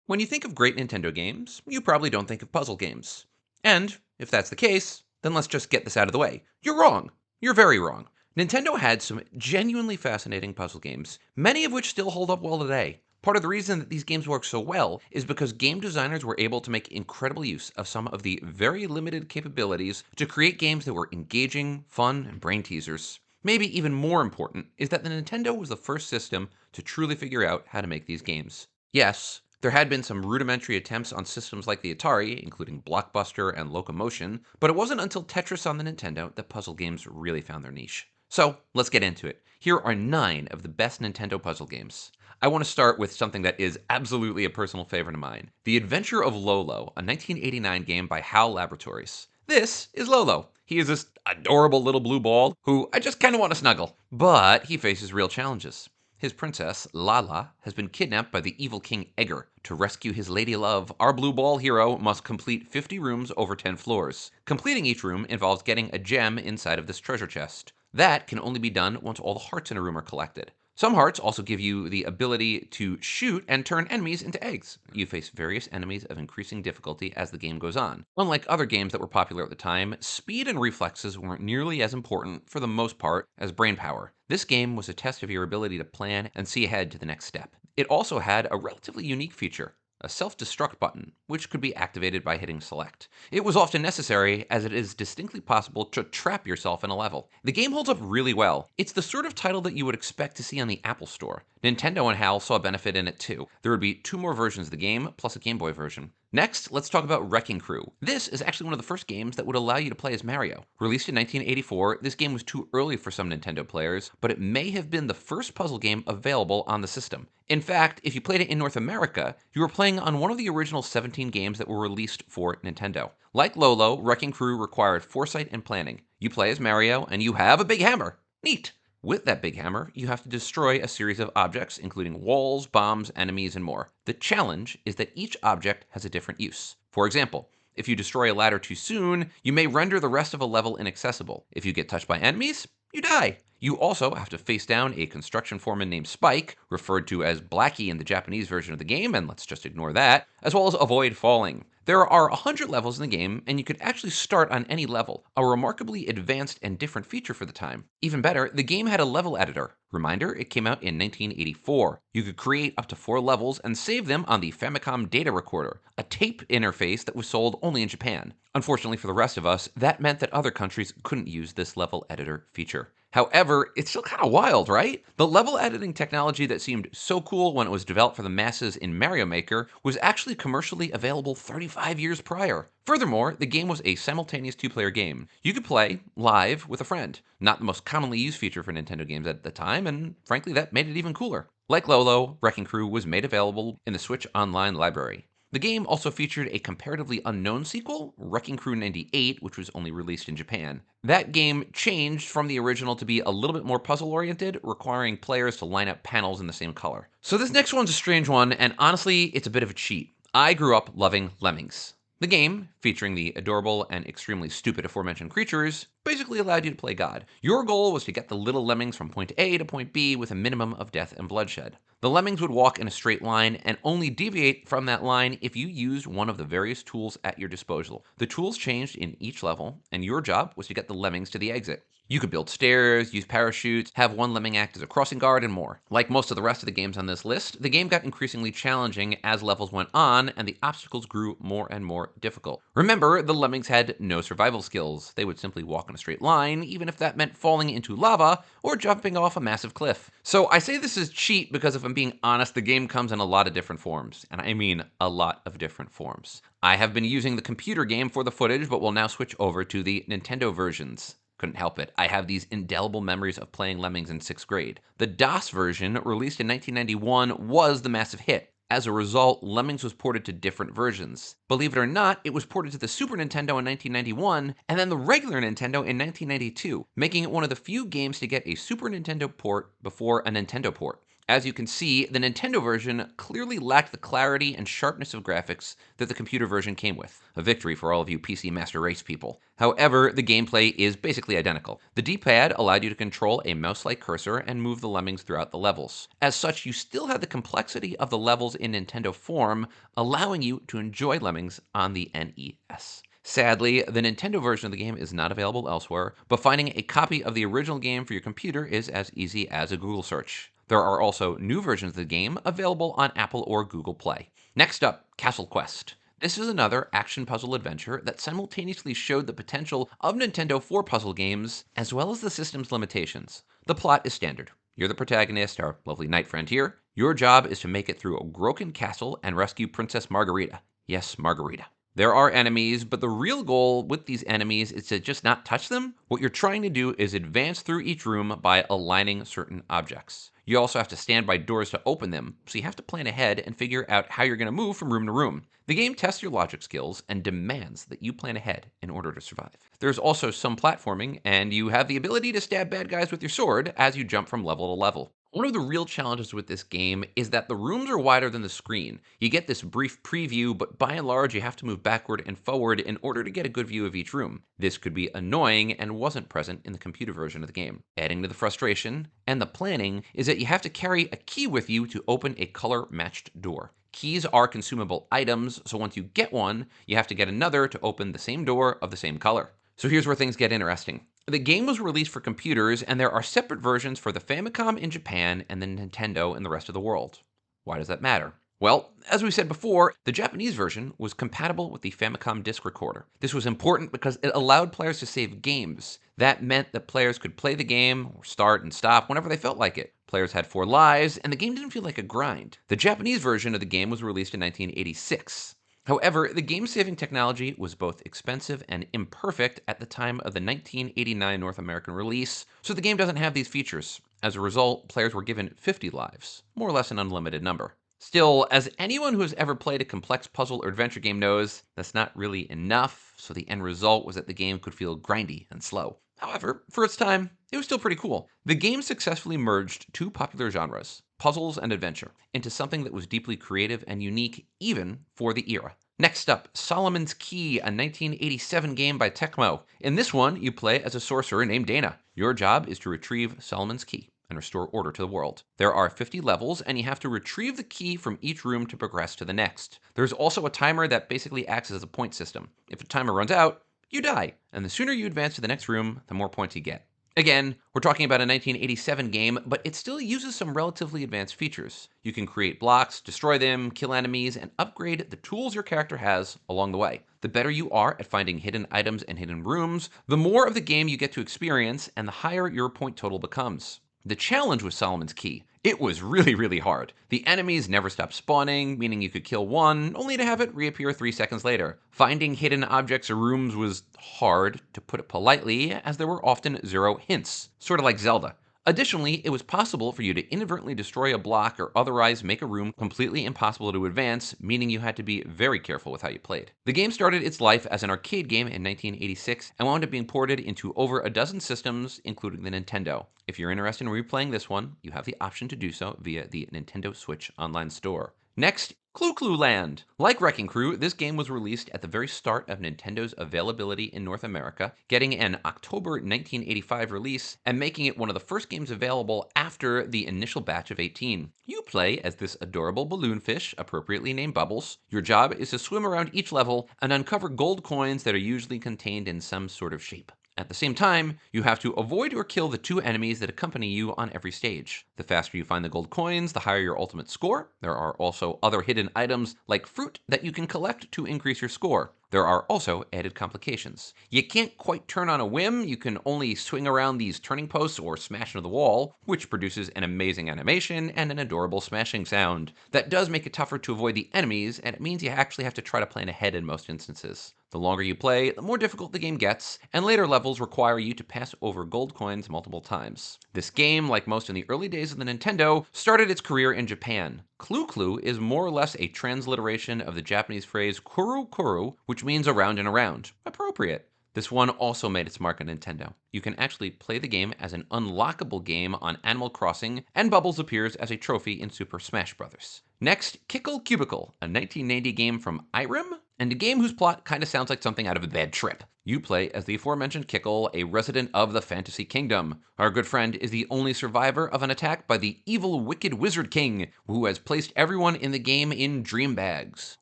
When you think of great Nintendo games, you probably don't think of puzzle games. And if that's the case, then let's just get this out of the way. You're wrong. You're very wrong. Nintendo had some genuinely fascinating puzzle games, many of which still hold up well today. Part of the reason that these games work so well is because game designers were able to make incredible use of some of the very limited capabilities to create games that were engaging, fun, and brain teasers. Maybe even more important is that the Nintendo was the first system to truly figure out how to make these games. Yes, there had been some rudimentary attempts on systems like the Atari, including Blockbuster and Locomotion, but it wasn't until Tetris on the Nintendo that puzzle games really found their niche. So, let's get into it. Here are 9 of the best Nintendo puzzle games. I want to start with something that is absolutely a personal favorite of mine, The Adventure of Lolo, a 1989 game by HAL Laboratories. This is Lolo. He is this adorable little blue ball who I just kind of want to snuggle, but he faces real challenges. His princess, Lala, has been kidnapped by the evil King Egger. To rescue his lady love, our blue ball hero must complete 50 rooms over 10 floors. Completing each room involves getting a gem inside of this treasure chest. That can only be done once all the hearts in a room are collected. Some hearts also give you the ability to shoot and turn enemies into eggs. You face various enemies of increasing difficulty as the game goes on. Unlike other games that were popular at the time, speed and reflexes weren't nearly as important, for the most part, as brain power. This game was a test of your ability to plan and see ahead to the next step. It also had a relatively unique feature, a self-destruct button, which could be activated by hitting select. It was often necessary, as it is distinctly possible to trap yourself in a level. The game holds up really well. It's the sort of title that you would expect to see on the Apple Store. Nintendo and HAL saw a benefit in it too. There would be 2 more versions of the game, plus a Game Boy version. Next, let's talk about Wrecking Crew. This is actually one of the first games that would allow you to play as Mario. Released in 1984, this game was too early for some Nintendo players, but it may have been the first puzzle game available on the system. In fact, if you played it in North America, you were playing on one of the original 17 games that were released for Nintendo. Like Lolo, Wrecking Crew required foresight and planning. You play as Mario, and you have a big hammer. Neat! With that big hammer, you have to destroy a series of objects, including walls, bombs, enemies, and more. The challenge is that each object has a different use. For example, if you destroy a ladder too soon, you may render the rest of a level inaccessible. If you get touched by enemies, you die. You also have to face down a construction foreman named Spike, referred to as Blackie in the Japanese version of the game, and let's just ignore that, as well as avoid falling. There are 100 levels in the game, and you could actually start on any level, a remarkably advanced and different feature for the time. Even better, the game had a level editor. Reminder, it came out in 1984. You could create up to 4 levels and save them on the Famicom Data Recorder, a tape interface that was sold only in Japan. Unfortunately for the rest of us, that meant that other countries couldn't use this level editor feature. However, it's still kind of wild, right? The level editing technology that seemed so cool when it was developed for the masses in Mario Maker was actually commercially available 35 years prior. Furthermore, the game was a simultaneous 2-player game. You could play live with a friend. Not the most commonly used feature for Nintendo games at the time, and frankly, that made it even cooler. Like Lolo, Wrecking Crew was made available in the Switch Online library. The game also featured a comparatively unknown sequel, Wrecking Crew 98, which was only released in Japan. That game changed from the original to be a little bit more puzzle-oriented, requiring players to line up panels in the same color. So this next one's a strange one, and honestly, it's a bit of a cheat. I grew up loving Lemmings. The game, featuring the adorable and extremely stupid aforementioned creatures, basically allowed you to play God. Your goal was to get the little lemmings from point A to point B with a minimum of death and bloodshed. The lemmings would walk in a straight line and only deviate from that line if you used one of the various tools at your disposal. The tools changed in each level, and your job was to get the lemmings to the exit. You could build stairs, use parachutes, have one lemming act as a crossing guard, and more. Like most of the rest of the games on this list, the game got increasingly challenging as levels went on, and the obstacles grew more and more difficult. Remember, the lemmings had no survival skills. They would simply walk in a straight line, even if that meant falling into lava or jumping off a massive cliff. So I say this is cheat because if I'm being honest, the game comes in a lot of different forms, and I mean a lot of different forms. I have been using the computer game for the footage, but will now switch over to the Nintendo versions. Couldn't help it. I have these indelible memories of playing Lemmings in 6th grade. The DOS version, released in 1991, was the massive hit. As a result, Lemmings was ported to different versions. Believe it or not, it was ported to the Super Nintendo in 1991, and then the regular Nintendo in 1992, making it one of the few games to get a Super Nintendo port before a Nintendo port. As you can see, the Nintendo version clearly lacked the clarity and sharpness of graphics that the computer version came with. A victory for all of you PC Master Race people. However, the gameplay is basically identical. The D-pad allowed you to control a mouse-like cursor and move the lemmings throughout the levels. As such, you still have the complexity of the levels in Nintendo form, allowing you to enjoy Lemmings on the NES. Sadly, the Nintendo version of the game is not available elsewhere, but finding a copy of the original game for your computer is as easy as a Google search. There are also new versions of the game available on Apple or Google Play. Next up, Castle Quest. This is another action puzzle adventure that simultaneously showed the potential of Nintendo for puzzle games, as well as the system's limitations. The plot is standard. You're the protagonist, our lovely knight friend here. Your job is to make it through a broken castle and rescue Princess Margarita. Yes, Margarita. There are enemies, but the real goal with these enemies is to just not touch them. What you're trying to do is advance through each room by aligning certain objects. You also have to stand by doors to open them, so you have to plan ahead and figure out how you're going to move from room to room. The game tests your logic skills and demands that you plan ahead in order to survive. There's also some platforming, and you have the ability to stab bad guys with your sword as you jump from level to level. One of the real challenges with this game is that the rooms are wider than the screen. You get this brief preview, but by and large you have to move backward and forward in order to get a good view of each room. This could be annoying and wasn't present in the computer version of the game. Adding to the frustration and the planning is that you have to carry a key with you to open a color-matched door. Keys are consumable items, so once you get one, you have to get another to open the same door of the same color. So here's where things get interesting. The game was released for computers, and there are separate versions for the Famicom in Japan and the Nintendo in the rest of the world. Why does that matter? Well, as we said before, the Japanese version was compatible with the Famicom disc recorder. This was important because it allowed players to save games. That meant that players could play the game or start and stop whenever they felt like it. Players had 4 lives, and the game didn't feel like a grind. The Japanese version of the game was released in 1986. However, the game-saving technology was both expensive and imperfect at the time of the 1989 North American release, so the game doesn't have these features. As a result, players were given 50 lives, more or less an unlimited number. Still, as anyone who has ever played a complex puzzle or adventure game knows, that's not really enough, so the end result was that the game could feel grindy and slow. However, for its time, it was still pretty cool. The game successfully merged 2 popular genres, puzzles and adventure, into something that was deeply creative and unique even for the era. Next up, Solomon's Key, a 1987 game by Tecmo. In this one, you play as a sorcerer named Dana. Your job is to retrieve Solomon's Key and restore order to the world. There are 50 levels, and you have to retrieve the key from each room to progress to the next. There's also a timer that basically acts as a point system. If the timer runs out, you die, and the sooner you advance to the next room, the more points you get. Again, we're talking about a 1987 game, but it still uses some relatively advanced features. You can create blocks, destroy them, kill enemies, and upgrade the tools your character has along the way. The better you are at finding hidden items and hidden rooms, the more of the game you get to experience, and the higher your point total becomes. The challenge with Solomon's Key, it was really hard. The enemies never stopped spawning, meaning you could kill one, only to have it reappear 3 seconds later. Finding hidden objects or rooms was hard, to put it politely, as there were often 0 hints, sort of like Zelda. Additionally, it was possible for you to inadvertently destroy a block or otherwise make a room completely impossible to advance, meaning you had to be very careful with how you played. The game started its life as an arcade game in 1986 and wound up being ported into over a dozen systems, including the Nintendo. If you're interested in replaying this one, you have the option to do so via the Nintendo Switch online store. Next, Clu Clu Land. Like Wrecking Crew, this game was released at the very start of Nintendo's availability in North America, getting an October 1985 release and making it one of the first games available after the initial batch of 18. You play as this adorable balloon fish, appropriately named Bubbles. Your job is to swim around each level and uncover gold coins that are usually contained in some sort of shape. At the same time, you have to avoid or kill the 2 enemies that accompany you on every stage. The faster you find the gold coins, the higher your ultimate score. There are also other hidden items like fruit that you can collect to increase your score. There are also added complications. You can't quite turn on a whim, you can only swing around these turning posts or smash into the wall, which produces an amazing animation and an adorable smashing sound. That does make it tougher to avoid the enemies, and it means you actually have to try to plan ahead in most instances. The longer you play, the more difficult the game gets, and later levels require you to pass over gold coins multiple times. This game, like most in the early days of the Nintendo, started its career in Japan. Clu Clu is more or less a transliteration of the Japanese phrase kuru kuru, which means around and around. Appropriate. This one also made its mark on Nintendo. You can actually play the game as an unlockable game on Animal Crossing, and Bubbles appears as a trophy in Super Smash Bros. Next, Kickle Cubicle, a 1990 game from Irem, and a game whose plot kind of sounds like something out of a bad trip. You play as the aforementioned Kickle, a resident of the Fantasy Kingdom. Our good friend is the only survivor of an attack by the evil, wicked Wizard King, who has placed everyone in the game in dream bags.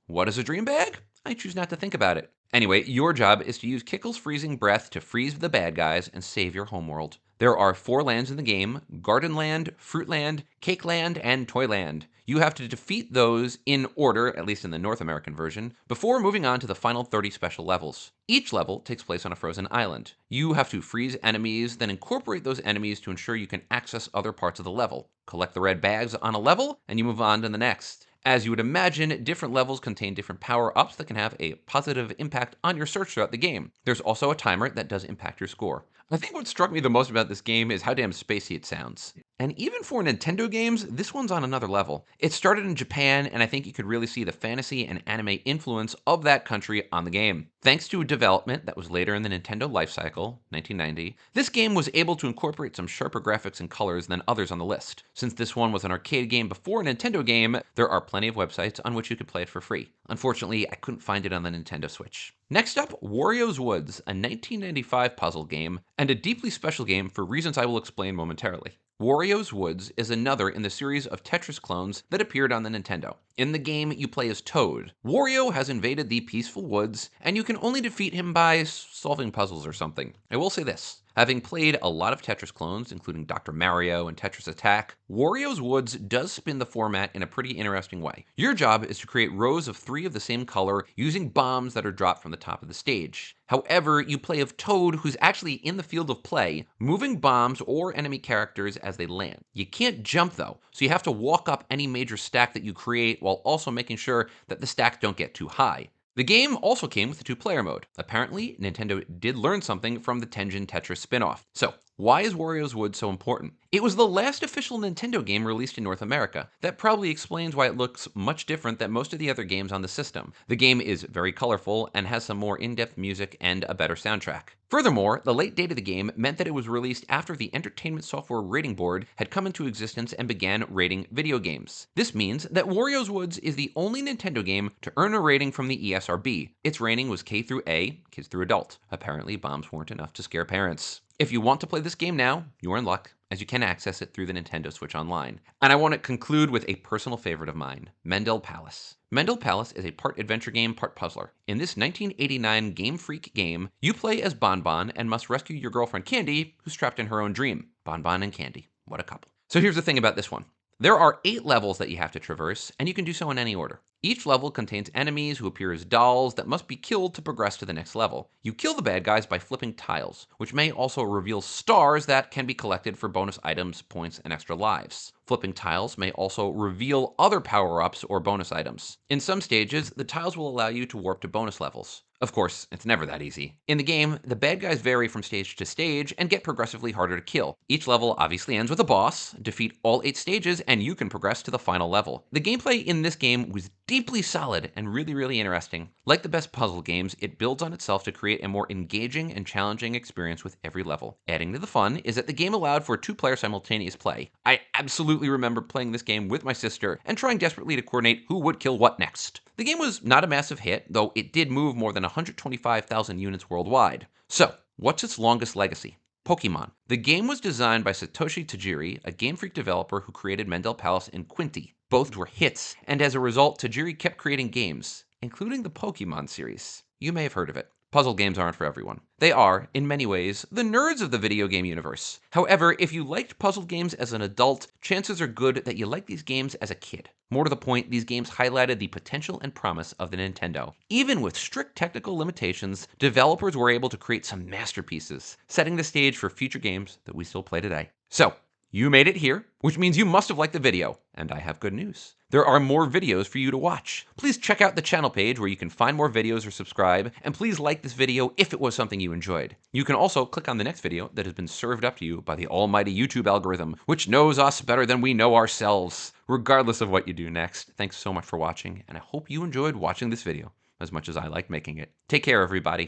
What is a dream bag? I choose not to think about it. Anyway, your job is to use Kickle's freezing breath to freeze the bad guys and save your homeworld. There are 4 lands in the game: Garden Land, Fruit Land, Cake Land, and Toy Land. You have to defeat those in order, at least in the North American version, before moving on to the final 30 special levels. Each level takes place on a frozen island. You have to freeze enemies, then incorporate those enemies to ensure you can access other parts of the level. Collect the red bags on a level, and you move on to the next. As you would imagine, different levels contain different power-ups that can have a positive impact on your search throughout the game. There's also a timer that does impact your score. I think what struck me the most about this game is how damn spacey it sounds. And even for Nintendo games, this one's on another level. It started in Japan, and I think you could really see the fantasy and anime influence of that country on the game. Thanks to a development that was later in the Nintendo lifecycle, 1990, this game was able to incorporate some sharper graphics and colors than others on the list. Since this one was an arcade game before a Nintendo game, there are plenty of websites on which you could play it for free. Unfortunately, I couldn't find it on the Nintendo Switch. Next up, Wario's Woods, a 1995 puzzle game, and a deeply special game for reasons I will explain momentarily. Wario's Woods is another in the series of Tetris clones that appeared on the Nintendo. In the game, you play as Toad. Wario has invaded the peaceful woods, and you can only defeat him by solving puzzles or something. I will say this. Having played a lot of Tetris clones, including Dr. Mario and Tetris Attack, Wario's Woods does spin the format in a pretty interesting way. Your job is to create rows of 3 of the same color using bombs that are dropped from the top of the stage. However, you play of Toad, who's actually in the field of play, moving bombs or enemy characters as they land. You can't jump though, so you have to walk up any major stack that you create while also making sure that the stacks don't get too high. The game also came with a 2-player mode. Apparently, Nintendo did learn something from the Tengen Tetris spin-off. So, why is Wario's Woods so important? It was the last official Nintendo game released in North America. That probably explains why it looks much different than most of the other games on the system. The game is very colorful and has some more in-depth music and a better soundtrack. Furthermore, the late date of the game meant that it was released after the Entertainment Software Rating Board had come into existence and began rating video games. This means that Wario's Woods is the only Nintendo game to earn a rating from the ESRB. Its rating was K through A, kids through adult. Apparently, bombs weren't enough to scare parents. If you want to play this game now, you're in luck, as you can access it through the Nintendo Switch Online. And I want to conclude with a personal favorite of mine, Mendel Palace. Mendel Palace is a part adventure game, part puzzler. In this 1989 Game Freak game, you play as Bonbon and must rescue your girlfriend Candy, who's trapped in her own dream. Bonbon and Candy, what a couple. So here's the thing about this one. There are 8 levels that you have to traverse, and you can do so in any order. Each level contains enemies who appear as dolls that must be killed to progress to the next level. You kill the bad guys by flipping tiles, which may also reveal stars that can be collected for bonus items, points, and extra lives. Flipping tiles may also reveal other power-ups or bonus items. In some stages, the tiles will allow you to warp to bonus levels. Of course, it's never that easy. In the game, the bad guys vary from stage to stage and get progressively harder to kill. Each level obviously ends with a boss. Defeat all 8 stages and you can progress to the final level. The gameplay in this game was deeply solid and really interesting. Like the best puzzle games, it builds on itself to create a more engaging and challenging experience with every level. Adding to the fun is that the game allowed for 2-player simultaneous play. I absolutely remember playing this game with my sister and trying desperately to coordinate who would kill what next. The game was not a massive hit, though it did move more than 125,000 units worldwide. So, what's its longest legacy? Pokemon. The game was designed by Satoshi Tajiri, a Game Freak developer who created Mendel Palace and Quinty. Both were hits, and as a result, Tajiri kept creating games, including the Pokemon series. You may have heard of it. Puzzle games aren't for everyone. They are, in many ways, the nerds of the video game universe. However, if you liked puzzle games as an adult, chances are good that you liked these games as a kid. More to the point, these games highlighted the potential and promise of the Nintendo. Even with strict technical limitations, developers were able to create some masterpieces, setting the stage for future games that we still play today. So, you made it here, which means you must have liked the video, and I have good news. There are more videos for you to watch. Please check out the channel page where you can find more videos or subscribe, and please like this video if it was something you enjoyed. You can also click on the next video that has been served up to you by the almighty YouTube algorithm, which knows us better than we know ourselves. Regardless of what you do next, thanks so much for watching, and I hope you enjoyed watching this video as much as I liked making it. Take care, everybody.